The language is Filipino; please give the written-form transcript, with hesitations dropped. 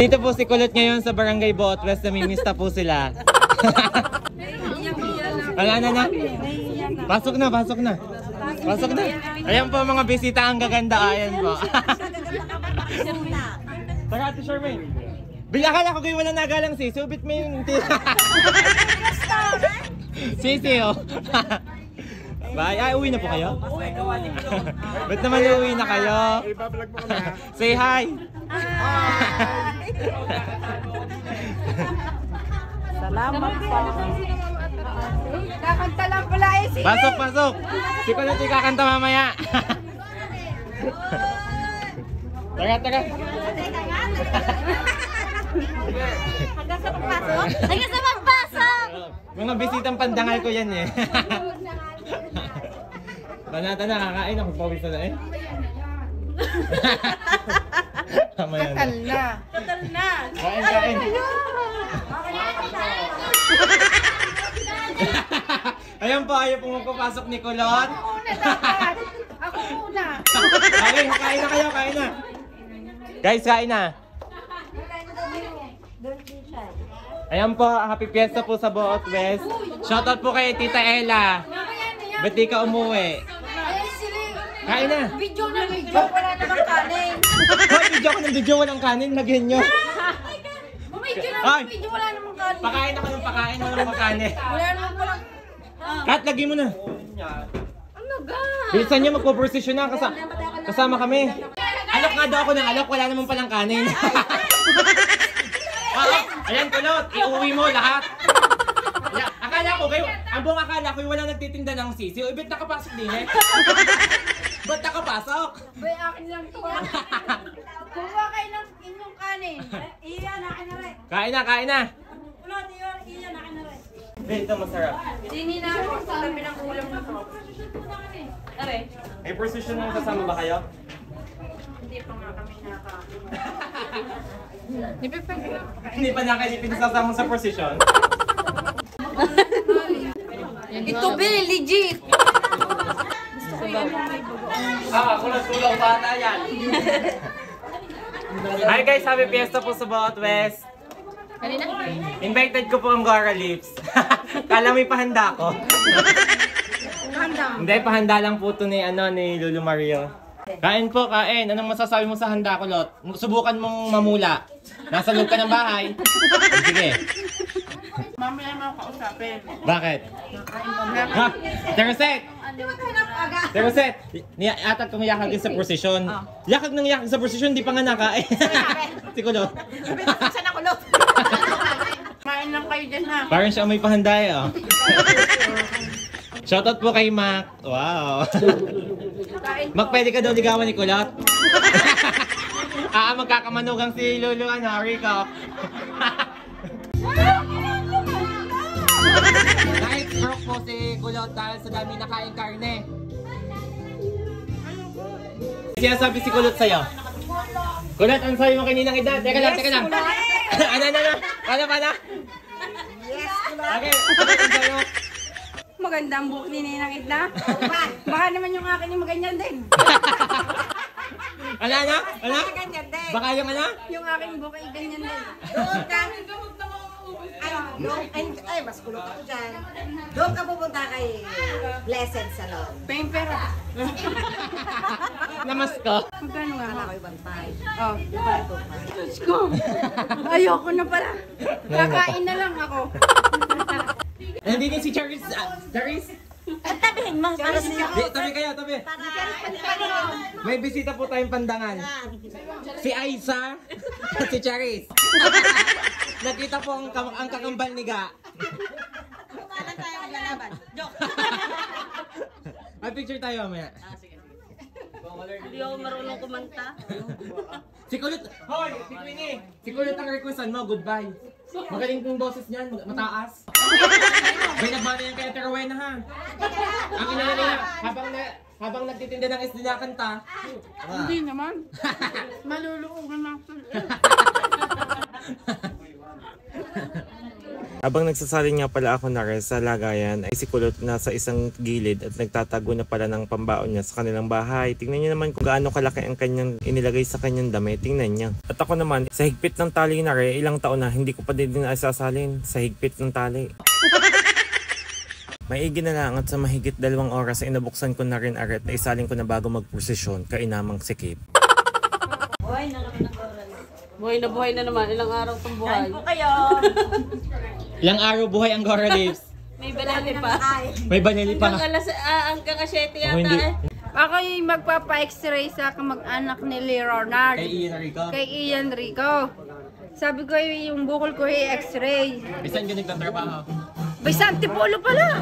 Dito po si Kulot ngayon sa Barangay Boat West. Namimista po sila. Wala na. Pasok na. Ayan po mga bisita ang gaganda. Ayan po. Tara, Ate Charmaine. Akala ko kayo wala nagalang sisi. Ubit mo yung sisi, oh. Bye. Ay, uwi na po kayo? Ba't naman uwi na kayo? Say hi. Salamat po. Kakanta lang pala eh. Pasok. Si Kulot kakanta mamaya. Tara. Hanggang sa pagpasok. Mga bisitang pandangal ko yan eh. Banata na, kakain ako. Pawis na eh. Total na. Kain. Ayan po, ayaw pong magpapasok ni Kulot. Ako muna. Okay, kain na kayo, kain na. Guys, kain na. Ayan po, happy fiesta po sa Boat West. Shoutout po kay Tita Ella. Ba't di ka umuwi? Kain na. Video, wala namang kanin. Hoy, video walang kanin, lagyan nyo. Video, wala namang kanin. Pakain ako ng pakain, walang kanin. Wala namang walang... Kat, lagyan mo na. Ano ga? Bilisan nyo, magpo-procession na. Kasama kami. Alok nga daw ako ng alok, wala naman palang kanin. Ayan, Kulot, iuwi mo lahat. Akala ko kayo, ang buong akala ko wala nagtitinda ng sisi. Ibit nakapasok din eh. Ba't nakapasok? Bay, akin lang to. Kuha kayo ng inyong kanin. Iyan, akin na rin. Kain na. Kulot, iyan, akin na rin. Ito masarap. Sini na ako sa tabi ng ulam na to. Are? May procession na kasama ba kayo? Hindi pa nga kami Hindi pa pinasasama sa procession. Ito, Bill, legit. Kulang bata yan. Hi guys, happy fiesta po sa Boat West. Invited ko po ang Gora Lips. Kala may pahanda ko. Hindi, pahanda lang po ito ni Lulu Mario. Kain po, kain. Anong masasabi mo sa handa, Kulot? Subukan mong mamula. Nasa loob ka ng bahay. Sige. Mamaya mo ako kausapin. Bakit? Ha? Tereset! Tereset! Atag kong yakag sa prosesyon. Yakag ng yakag sa prosesyon, di pa nga nakain. Si Kulot. Saan na Kulot? Kain lang kayo dyan ha. Parang siya may pahanday, oh. Shoutout po kay Mac. Wow. Mac, pwede ka daw ligawan ni Kulot? Magkakamanugang si Lulu, Rico. Night broke po si Kulot dahil sa dami nakain karne. Siya sabi si Kulot sa'yo. Kulot, ang sabi mo kaninang edad? Teka lang. Paano? Yes, Kulot. Okay, Kulot, ang sabi mo. Magandang buhok ni Ninang Edna. Baka naman yung akin yung maganyan din. Ano? Ganyan din. Baka yung Yung aking buhok ay ganyan din. Doon ka. Ay, mas kulot ako dyan. Doon ka pupunta kay Blessed Salon. Pera. Namas ko. Magkano nga? Ako ibang tayo. Oh, Diyos ko. Ayoko na pala. Kakain na lang ako. Nandito si Charis. Charis? Tabihin mo. Para siya. Tabi kayo. May bisita po tayong pandangan. Si Aiza. Si Charis. Nakita po ang kakambal ni Ga. Paano tayo maglalaban? Joke. May picture tayo mamaya. Hindi ako marunong kumanta. Si Kulot. Hoy! Si Kulot ang requestan mo. Goodbye. Magaling kong boses niyan. Mataas. May nagbana yan kay Ate Rowena ha. Ang inalala niya. Habang nagtitinda ng isda na kanta. Hindi naman. Maluluungan ako. Habang nagsasalin nga pala ako na rin sa lagayan ay si Kulot na sa isang gilid at nagtatago na pala ng pambaon niya sa kanilang bahay. Tingnan niyo naman kung gaano kalaki ang kanyang inilagay sa kanyang damit. Tingnan niya. At ako naman, sa higpit ng tali na rin, ilang taon na hindi ko pa din isasalin sa higpit ng tali. Maigi na lang at sa mahigit 2 oras ay nabuksan ko na rin aret na isalin ko na bago magprosesyon kainamang sikip. Buhay na naman. Ilang araw itong buhay. Kain po kayo. Ilang araw buhay ang Gora Lips? May banali pa. May banili pa. Hanggang 7 yata hindi. Ako yung magpapa-x-ray sa kamag-anak ni Leonard. Kay Ian Rico. Kay Ian Rico. Sabi ko yung bukol ko i-x-ray. Bisan ka nagtatrabaho? Bisante Polo pala!